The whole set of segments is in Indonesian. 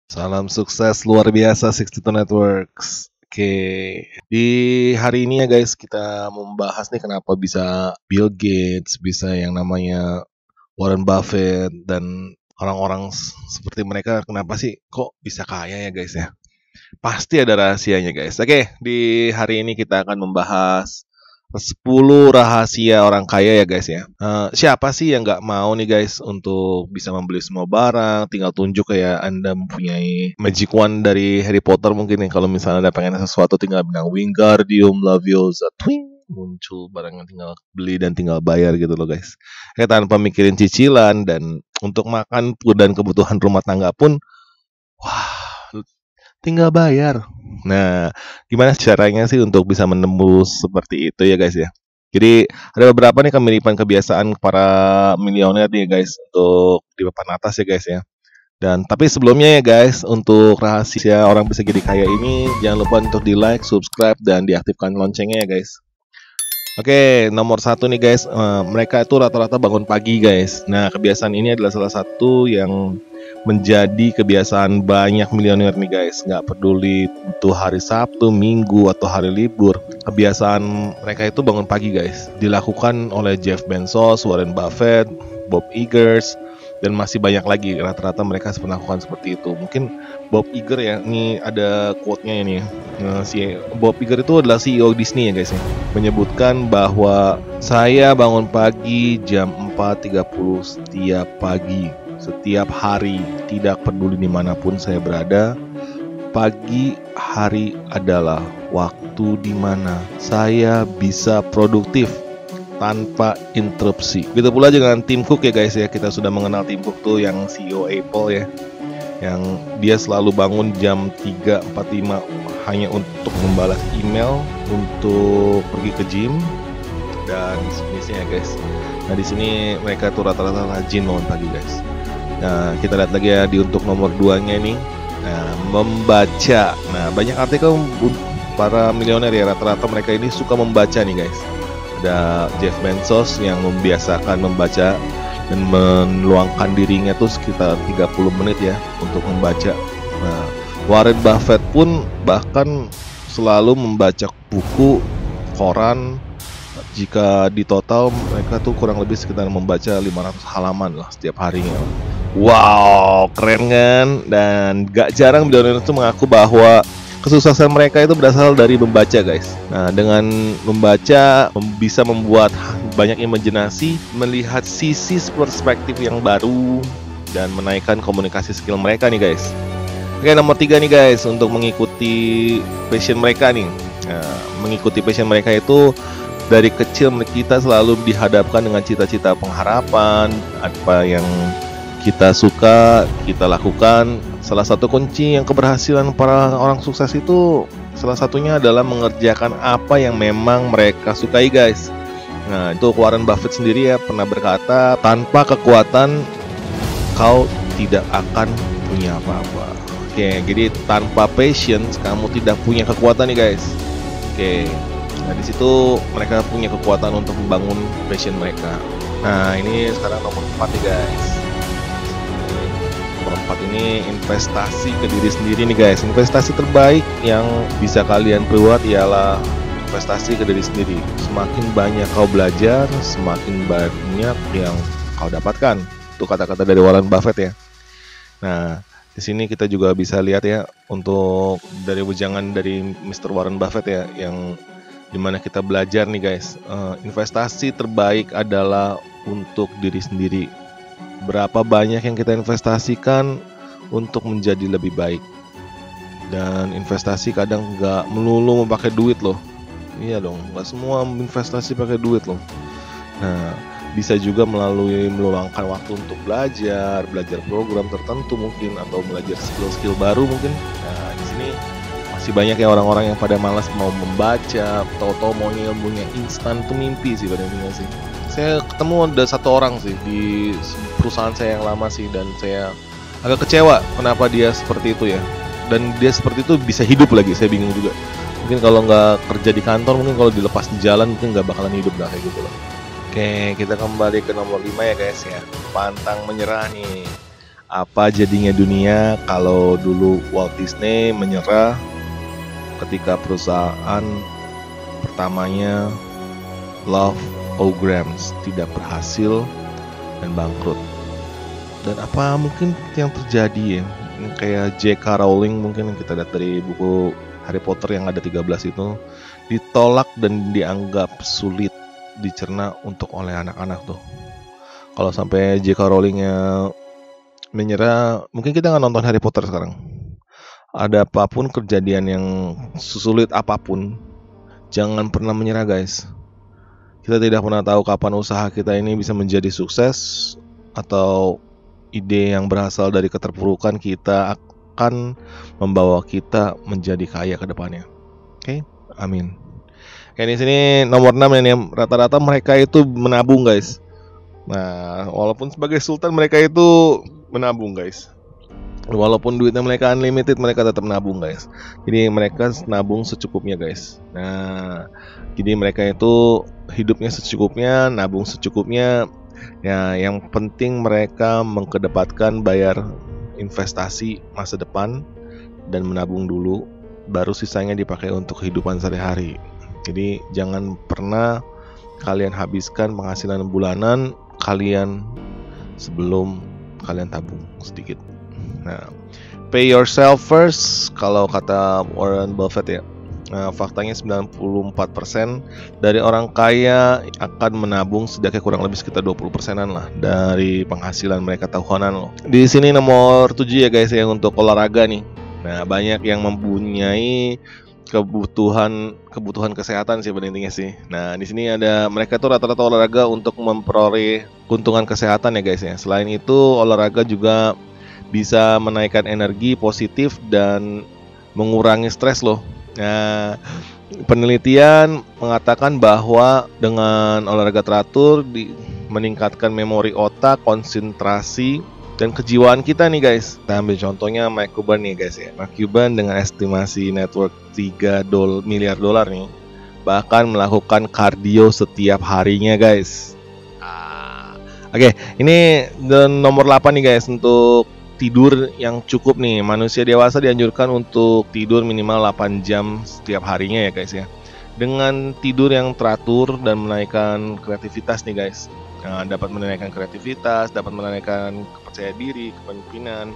Salam sukses luar biasa 62 Networks. Oke, di hari ini ya guys, kita membahas nih kenapa bisa Bill Gates, bisa yang namanya Warren Buffett dan orang-orang seperti mereka kenapa sih kok bisa kaya ya guys ya? Pasti ada rahasianya guys. Oke, di hari ini kita akan membahas 10 rahasia orang kaya ya guys ya. Siapa sih yang nggak mau nih guys untuk bisa membeli semua barang? Tinggal tunjuk kayak Anda mempunyai magic wand dari Harry Potter mungkin nih. Kalau misalnya Anda pengen sesuatu tinggal bilang Wingardium Leviosa, twing, muncul barangnya tinggal beli dan tinggal bayar gitu loh guys. Kayak tanpa mikirin cicilan dan untuk makan pun dan kebutuhan rumah tangga pun, wah, tinggal bayar. Nah, gimana caranya sih untuk bisa menembus seperti itu ya guys ya? Jadi ada beberapa nih kemiripan kebiasaan para milioner nih guys untuk di papan atas ya guys ya. Dan tapi sebelumnya ya guys, untuk rahasia orang bisa jadi kaya ini jangan lupa untuk di like, subscribe dan diaktifkan loncengnya ya guys. Oke, nomor satu nih guys, mereka itu rata-rata bangun pagi guys. Nah, kebiasaan ini adalah salah satu yang menjadi kebiasaan banyak milioner nih guys. Nggak peduli itu hari Sabtu, Minggu, atau hari libur. Kebiasaan mereka itu bangun pagi guys. Dilakukan oleh Jeff Bezos, Warren Buffett, Bob Iger, dan masih banyak lagi. Rata-rata mereka melakukan seperti itu. Mungkin Bob Iger ya, ini ada quote-nya ini. Si Bob Iger itu adalah CEO Disney ya guys ya. Menyebutkan bahwa saya bangun pagi jam 4.30 setiap pagi, setiap hari, tidak peduli dimanapun saya berada. Pagi hari adalah waktu di mana saya bisa produktif tanpa interupsi. Begitu pula dengan Tim Cook ya guys ya. Kita sudah mengenal Tim Cook tuh yang CEO Apple ya, yang dia selalu bangun jam 3.45 hanya untuk membalas email, untuk pergi ke gym dan sejenisnya ya guys. Nah di sini mereka tuh rata-rata rajin bangun pagi guys. Nah kita lihat lagi ya di untuk nomor 2-nya nih, membaca. Nah banyak artikel para milioner ya, rata-rata mereka ini suka membaca nih guys. Ada Jeff Bezos yang membiasakan membaca dan meluangkan dirinya tuh sekitar 30 menit ya untuk membaca. Nah, Warren Buffett pun bahkan selalu membaca buku, koran. Jika di total mereka tuh kurang lebih sekitar membaca 500 halaman lah setiap harinya. Wow, keren kan? Dan gak jarang milioner itu mengaku bahwa kesuksesan mereka itu berasal dari membaca guys. Nah dengan membaca bisa membuat banyak imajinasi, melihat sisi perspektif yang baru, dan menaikkan komunikasi skill mereka nih guys. Oke, nomor 3 nih guys, untuk mengikuti passion mereka nih. Nah, mengikuti passion mereka itu dari kecil kita selalu dihadapkan dengan cita-cita, pengharapan, apa yang kita suka, kita lakukan. Salah satu kunci yang keberhasilan para orang sukses itu salah satunya adalah mengerjakan apa yang memang mereka sukai guys. Nah itu Warren Buffett sendiri ya pernah berkata, tanpa kekuatan kau tidak akan punya apa-apa. Oke, jadi tanpa passion kamu tidak punya kekuatan nih guys. Oke, nah di situ mereka punya kekuatan untuk membangun passion mereka. Nah ini sekarang nomor 4 nih guys. Nomor 4 ini investasi ke diri sendiri nih guys. Investasi terbaik yang bisa kalian buat ialah investasi ke diri sendiri. Semakin banyak kau belajar, semakin banyak yang kau dapatkan. Itu kata-kata dari Warren Buffett ya. Nah, di sini kita juga bisa lihat ya untuk dari wejangan dari Mr. Warren Buffett ya, yang dimana kita belajar nih guys. Investasi terbaik adalah untuk diri sendiri. Berapa banyak yang kita investasikan untuk menjadi lebih baik. Dan investasi kadang nggak melulu memakai duit loh. Iya dong, nggak semua investasi pakai duit loh. Nah, bisa juga melalui meluangkan waktu untuk belajar program tertentu mungkin, atau belajar skill-skill baru mungkin. Nah, di sini masih banyak ya orang-orang yang pada malas mau membaca, tahu-tahu maunya ilmunya instan, tuh mimpi sih pada intinya sih. Saya ketemu ada satu orang sih di perusahaan saya yang lama sih, dan saya agak kecewa kenapa dia seperti itu ya. Dan dia seperti itu bisa hidup lagi, saya bingung juga. Mungkin kalau nggak kerja di kantor, mungkin kalau dilepas di jalan mungkin nggak bakalan hidup lah kayak gitu loh. Oke, kita kembali ke nomor 5 ya guys ya. Pantang menyerah nih. Apa jadinya dunia kalau dulu Walt Disney menyerah ketika perusahaan pertamanya Love-O-Grams tidak berhasil dan bangkrut. Dan apa mungkin yang terjadi ya, ini kayak J.K. Rowling mungkin yang kita lihat dari buku Harry Potter yang ada 13 itu, ditolak dan dianggap sulit dicerna untuk oleh anak-anak tuh. Kalau sampai J.K. Rowlingnya menyerah, mungkin kita nggak nonton Harry Potter sekarang. Ada apapun kejadian yang susulit apapun, jangan pernah menyerah guys. Kita tidak pernah tahu kapan usaha kita ini bisa menjadi sukses, atau ide yang berasal dari keterpurukan kita akan membawa kita menjadi kaya ke depannya. Oke, amin. Kayak di sini nomor 6 ini, rata-rata mereka itu menabung guys. Nah, walaupun sebagai sultan mereka itu menabung guys. Walaupun duitnya mereka unlimited, mereka tetap nabung guys. Jadi mereka nabung secukupnya guys. Nah, jadi mereka itu hidupnya secukupnya, nabung secukupnya. Ya, yang penting mereka mengkedepankan bayar investasi masa depan dan menabung dulu, baru sisanya dipakai untuk kehidupan sehari-hari. Jadi jangan pernah kalian habiskan penghasilan bulanan kalian sebelum kalian tabung sedikit. Nah, pay yourself first kalau kata Warren Buffett ya. Nah, faktanya 94% dari orang kaya akan menabung setidaknya kurang lebih sekitar 20%-an lah dari penghasilan mereka tahunan loh. Di sini nomor 7 ya guys ya, untuk olahraga nih. Nah, banyak yang mempunyai kebutuhan kesehatan sih pada intinya sih. Nah, di sini ada mereka tuh rata-rata olahraga untuk memperoleh keuntungan kesehatan ya guys ya. Selain itu, olahraga juga bisa menaikkan energi positif dan mengurangi stres loh. Nah, penelitian mengatakan bahwa dengan olahraga teratur meningkatkan memori otak, konsentrasi, dan kejiwaan kita nih guys. Kita ambil contohnya Mark Cuban nih guys ya. Mark Cuban dengan estimasi net worth 3 miliar dolar nih, bahkan melakukan kardio setiap harinya guys. Oke, ini nomor 8 nih guys, untuk tidur yang cukup nih. Manusia dewasa dianjurkan untuk tidur minimal 8 jam setiap harinya ya guys ya. Dengan tidur yang teratur dan menaikkan kreativitas nih guys. Nah, dapat menaikkan kreativitas, dapat menaikkan kepercayaan diri, kepemimpinan.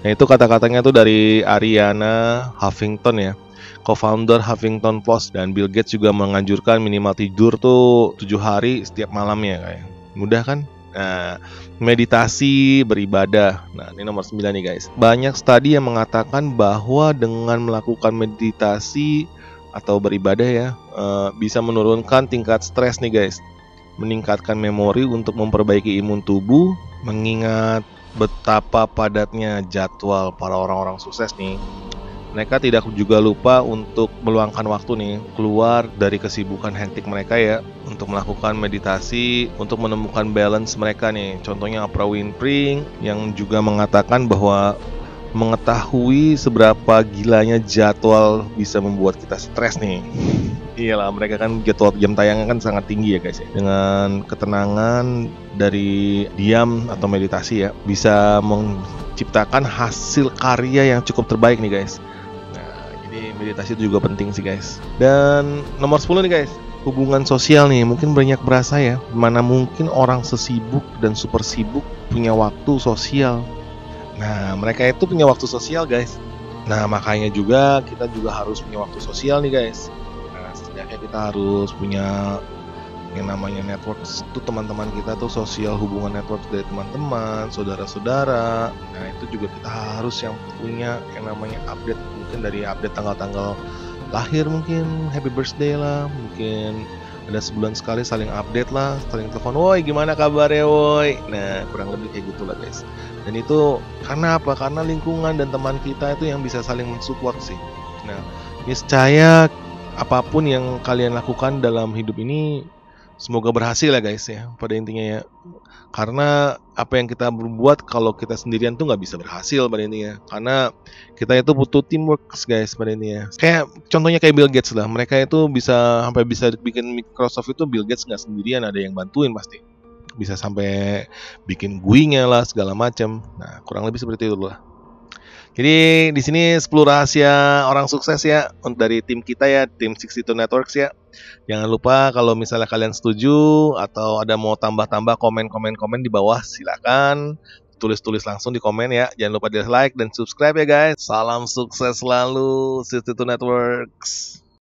Nah, itu kata-katanya tuh dari Arianna Huffington ya, co-founder Huffington Post. Dan Bill Gates juga menganjurkan minimal tidur tuh 7 hari setiap malamnya kayak. Mudah kan? Nah, meditasi, beribadah. Nah, ini nomor 9 nih guys. Banyak studi yang mengatakan bahwa dengan melakukan meditasi atau beribadah ya, bisa menurunkan tingkat stres nih guys, meningkatkan memori untuk memperbaiki imun tubuh, mengingat betapa padatnya jadwal para orang-orang sukses nih. Mereka tidak juga lupa untuk meluangkan waktu nih keluar dari kesibukan hektik mereka ya, untuk melakukan meditasi, untuk menemukan balance mereka nih. Contohnya Oprah Winfrey yang juga mengatakan bahwa mengetahui seberapa gilanya jadwal bisa membuat kita stres nih. Iyalah, mereka kan jadwal jam tayangnya kan sangat tinggi ya guys ya. Dengan ketenangan dari diam atau meditasi ya, bisa menciptakan hasil karya yang cukup terbaik nih guys. Jadi meditasi itu juga penting sih guys. Dan nomor 10 nih guys, hubungan sosial nih. Mungkin banyak berasa ya, mana mungkin orang sesibuk dan super sibuk punya waktu sosial. Nah, mereka itu punya waktu sosial guys. Nah, makanya juga kita juga harus punya waktu sosial nih guys. Nah, setidaknya kita harus punya yang namanya network itu, teman-teman kita tuh sosial, hubungan network dari teman-teman, saudara-saudara. Nah, itu juga kita harus yang punya yang namanya update, mungkin dari update tanggal-tanggal lahir, mungkin happy birthday lah, mungkin ada sebulan sekali saling update lah, saling telepon, woi gimana kabarnya woi. Nah, kurang lebih kayak gitulah guys. Dan itu karena apa? Karena lingkungan dan teman kita itu yang bisa saling mensupport sih. Nah, niscaya apapun yang kalian lakukan dalam hidup ini semoga berhasil ya guys ya, pada intinya ya. Karena apa yang kita berbuat kalau kita sendirian tuh nggak bisa berhasil pada intinya. Karena kita itu butuh teamwork guys pada intinya. Kayak contohnya kayak Bill Gates lah. Mereka itu bisa sampai bisa bikin Microsoft itu, Bill Gates nggak sendirian, ada yang bantuin pasti. bisa sampai bikin guingnya lah segala macam. Nah, kurang lebih seperti itu lah. Jadi di sini 10 rahasia orang sukses ya dari tim kita ya, tim 62 Networks ya. Jangan lupa kalau misalnya kalian setuju atau ada mau tambah-tambah komen di bawah, silakan tulis-tulis langsung di komen ya. Jangan lupa di like dan subscribe ya guys. Salam sukses selalu 62 Networks.